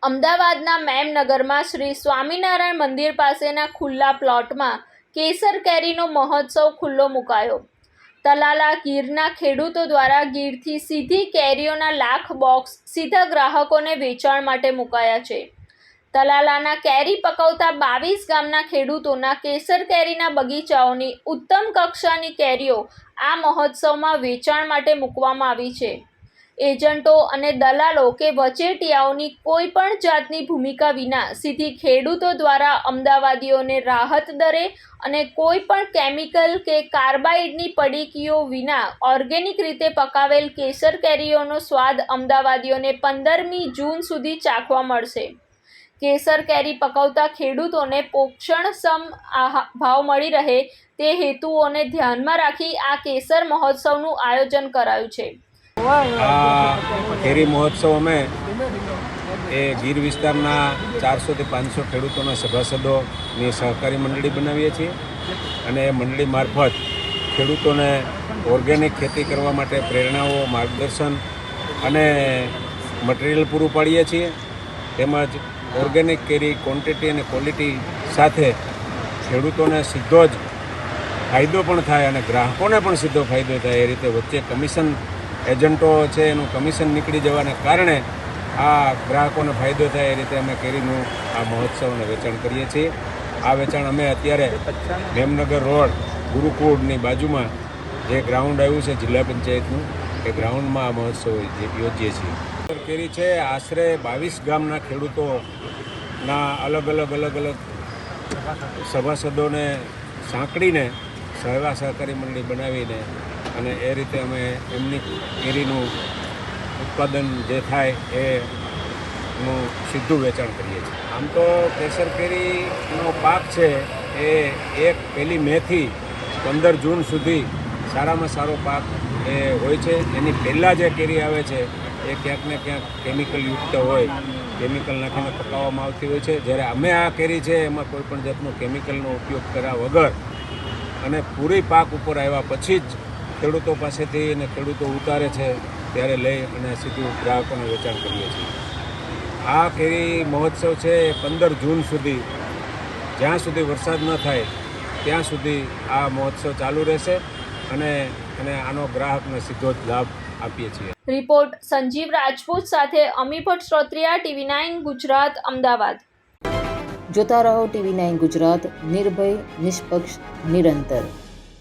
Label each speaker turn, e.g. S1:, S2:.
S1: અમદાવાદના મેમનગરમાં શ્રી સ્વામિનારાયણ મંદિર પાસેના ખુલ્લા પ્લોટમાં કેસર કેરીનો મહોત્સવ ખુલ્લો મુકાયો। તલાલા ગીરના ખેડૂતો દ્વારા ગીરથી સીધી કેરીઓના લાખ બોક્સ સીધા ગ્રાહકોને વેચાણ માટે મુકાયા છે। તલાલાના કેરી પકવતા 22 ગામના ખેડૂતોના કેસર કેરીના બગીચાઓની ઉત્તમ કક્ષાની કેરીઓ આ મહોત્સવમાં વેચાણ માટે મૂકવામાં આવી છે। એજન્ટો અને દલાલો કે વચેટિયાઓની કોઈ પણ જાતની ભૂમિકા વિના સીધી ખેડૂતો દ્વારા અમદાવાદીઓને રાહત દરે અને કોઈ પણ કેમિકલ કે કાર્બાઇડની પડીકીઓ વિના ઓર્ગેનિક રીતે પકાવેલ કેસર કેરીઓનો સ્વાદ અમદાવાદીઓને 15મી જૂન સુધી ચાખવા મળશે। કેસર કેરી પકવતા ખેડૂતોને પોષણક્ષમ ભાવ મળી રહે તે હેતુઓને ધ્યાનમાં રાખી આ કેસર મહોત્સવનું આયોજન કરાયું છે।
S2: આ કેરી મહોત્સવ અમે ગીર વિસ્તારના 400 થી 500 ખેડૂતોના સભાસદોની સહકારી મંડળી બનાવીએ છીએ અને એ મંડળી મારફત ખેડૂતોને ઓર્ગેનિક ખેતી કરવા માટે પ્રેરણાઓ, માર્ગદર્શન અને મટીરિયલ પૂરું પાડીએ છીએ। તેમજ ઓર્ગેનિક કેરી ક્વોન્ટિટી અને ક્વોલિટી સાથે ખેડૂતોને સીધો જ ફાયદો પણ થાય અને ગ્રાહકોને પણ સીધો ફાયદો થાય એ રીતે વચ્ચે કમિશન એજન્ટો છે એનું કમિશન નીકળી જવાને કારણે આ ગ્રાહકોને ફાયદો થાય એ રીતે અમે કેરીનું આ મહોત્સવને વેચાણ કરીએ છીએ। આ વેચાણ અમે અત્યારે મેમનગર રોડ ગુરુકુળની બાજુમાં જે ગ્રાઉન્ડ આવ્યું છે જિલ્લા પંચાયતનું એ ગ્રાઉન્ડમાં આ મહોત્સવ યોજીએ છીએ। કેરી છે આશરે 22 ગામના ખેડૂતોના અલગ અલગ સભાસદોને સાંકળીને સહકારી મંડળી બનાવીને અને એ રીતે અમે એમની કેરીનું ઉત્પાદન જે થાય એનું સીધું વેચાણ કરીએ છીએ। આમ તો કેસર કેરીનો પાક છે એ 1 મેથી 15 જૂન સુધી સારામાં સારો પાક એ હોય છે। એની પહેલાં જે કેરી આવે છે એ ક્યાંક ને ક્યાંક કેમિકલયુક્ત હોય, કેમિકલ નાખીને પકાવવામાં આવતી હોય છે। જ્યારે અમે આ કેરી છે એમાં કોઈપણ જાતનો કેમિકલનો ઉપયોગ કર્યા વગર અને પૂરી પાક ઉપર આવ્યા પછી જ ખેડૂતો પાસેથી અને ખેડૂતો ઉતારે છે ત્યારે લઈ અને સીધું ગ્રાહકોને વેચાણ કરીએ છીએ। આ કેરી મહોત્સવ છે એ 15 જૂન સુધી, જ્યાં સુધી વરસાદ ન થાય ત્યાં સુધી આ મહોત્સવ ચાલુ રહેશે અને આનો ગ્રાહકને સીધો જ લાભ આપીએ છીએ।
S1: રિપોર્ટ સંજીવ રાજપૂત સાથે અમી ભટ્ટ શ્રોત્રિયા, TV9 ગુજરાત, અમદાવાદ।
S3: જોતા રહો TV9 ગુજરાત, નિર્ભય, નિષ્પક્ષ, નિરંતર।